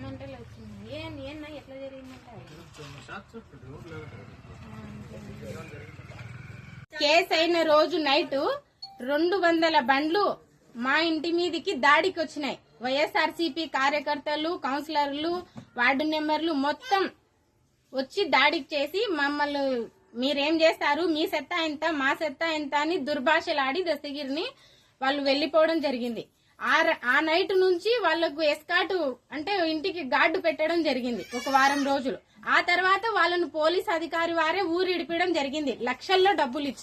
మంటలు వచ్చింది. ఏనా ఎట్లా జరిగిందంటే కేసు అయిన రోజు నైట్ 200 బండ్లు మా ఇంటి మీదికి దాడికి వచ్చినాయి. వైఎస్ఆర్సీపీ కార్యకర్తలు, కౌన్సిలర్లు, వార్డు మెంబర్లు మొత్తం వచ్చి దాడికి చేసి మమ్మల్ని మీరేం చేస్తారు, మీ సెత్తా ఎంత, మా సెత్తా ఎంత అని దుర్భాషలాడి దస్తగిరిని వాళ్ళు వెళ్లిపోవడం జరిగింది. ఆ నైట్ నుంచి వాళ్లకు ఎస్కాటు అంటే ఇంటికి గార్డు పెట్టడం జరిగింది ఒక వారం రోజులు. ఆ తర్వాత వాళ్ళను పోలీస్ అధికారి వారే ఊరిడిపడం జరిగింది, లక్షల్లో డబ్బులు ఇచ్చి.